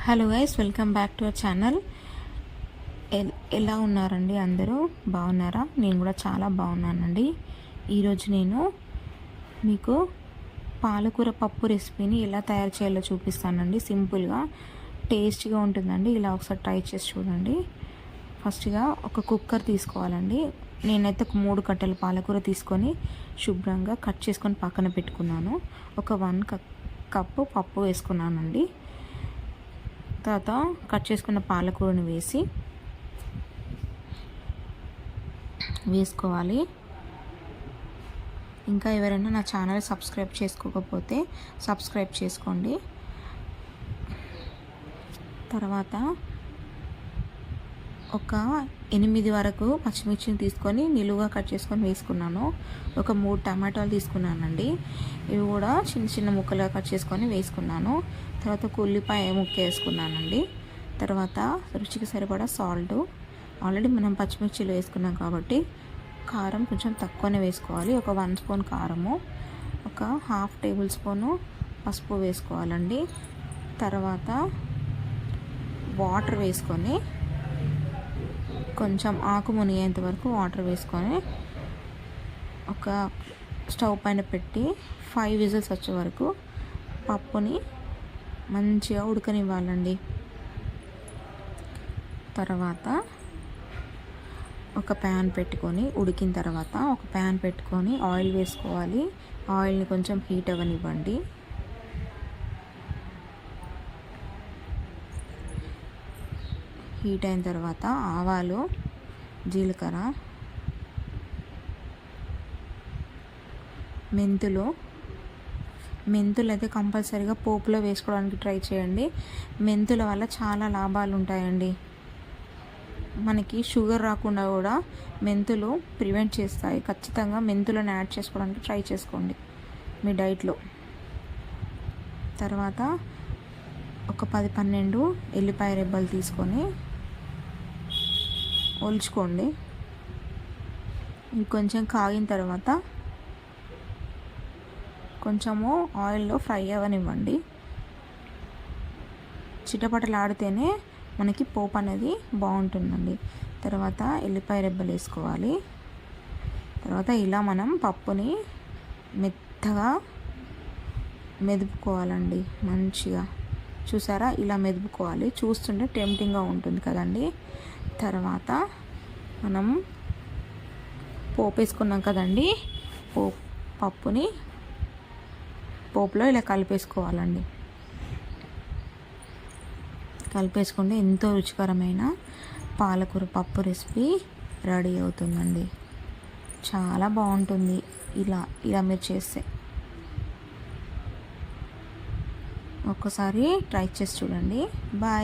Hello guys, welcome back to our channel. ఎలా ఉన్నారండి? అందరూ బాగున్నారా? నేను కూడా చాలా బాగున్నానండి. ఈరోజు నేను మీకు పాలకూర పప్పు రెసిపీని ఎలా తయారు చేయాలో చూపిస్తానండి. సింపుల్గా టేస్టీగా ఉంటుందండి. ఇలా ఒకసారి ట్రై చేసి చూడండి. ఫస్ట్గా ఒక కుక్కర్ తీసుకోవాలండి. నేనైతే ఒక 3 కట్టెల పాలకూర తీసుకొని శుభ్రంగా కట్ చేసుకొని పక్కన పెట్టుకున్నాను. ఒక 1 కప్పు పప్పు వేసుకున్నానండి. తర్వాత కట్ చేసుకున్న పాలకూరని వేసుకోవాలి. ఇంకా ఎవరైనా నా ఛానల్ సబ్స్క్రైబ్ చేసుకోకపోతే సబ్స్క్రైబ్ చేసుకోండి. తర్వాత ఒక 8 వరకు పచ్చిమిర్చిని తీసుకొని నిలువుగా కట్ చేసుకొని వేసుకున్నాను. ఒక 3 టమాటాలు తీసుకున్నానండి. ఇవి కూడా చిన్న చిన్న ముక్కలుగా కట్ చేసుకొని వేసుకున్నాను. తర్వాత ఒక ఉల్లిపాయ ముక్క వేసుకున్నానండి. తర్వాత రుచికి సరిపడా సాల్ట్. ఆల్రెడీ మనం పచ్చిమిర్చిలు వేసుకున్నాం కాబట్టి కారం కొంచెం తక్కువనే వేసుకోవాలి. ఒక 1 స్పూన్ కారము, ఒక 1/2 టేబుల్ స్పూను పసుపు వేసుకోవాలండి. తర్వాత వాటర్ వేసుకొని కొంచెం ఆకు మునిగేంత వరకు వాటర్ వేసుకొని ఒక స్టవ్ పైన పెట్టి 5 విజిల్స్ వచ్చే వరకు పప్పుని మంచిగా ఉడకనివ్వాలండి. తర్వాత ఒక ప్యాన్ పెట్టుకొని ఉడికిన తర్వాత ఒక ప్యాన్ పెట్టుకొని ఆయిల్ వేసుకోవాలి. ఆయిల్ని కొంచెం హీట్ అవ్వనివ్వండి. హీట్ అయిన తర్వాత ఆవాలు, జీలకర్ర, మెంతులు అయితే కంపల్సరీగా పోపులో వేసుకోవడానికి ట్రై చేయండి. మెంతుల వల్ల చాలా లాభాలు ఉంటాయండి. మనకి షుగర్ రాకుండా కూడా మెంతులు ప్రివెంట్ చేస్తాయి. ఖచ్చితంగా మెంతులను యాడ్ చేసుకోవడానికి ట్రై చేసుకోండి మీ డైట్లో. తర్వాత ఒక 10-12 ఎల్లిపాయ రెబ్బలు తీసుకొని ఒలుచుకోండి. ఇంకొంచెం కాగిన తర్వాత కొంచెము ఆయిల్లో ఫ్రై అవ్వనివ్వండి. చిటపటలాడితేనే మనకి పోపు అనేది బాగుంటుందండి. తర్వాత ఎల్లిపాయ రెబ్బలు వేసుకోవాలి. తర్వాత ఇలా మనం పప్పుని మెత్తగా మెదుపుకోవాలండి. మంచిగా చూసారా, ఇలా మెదుపుకోవాలి. చూస్తుంటే టెంప్టింగ్గా ఉంటుంది కదండి. తర్వాత మనం పోపు వేసుకున్నాం కదండి. పప్పుని పోపులో ఇలా కలిపేసుకోవాలండి. కలిపేసుకుంటే ఎంతో రుచికరమైన పాలకూర పప్పు రెసిపీ రెడీ అవుతుందండి. చాలా బాగుంటుంది ఇలా మీరు చేస్తే. ఒక్కసారి ట్రై చేసి చూడండి. బాయ్.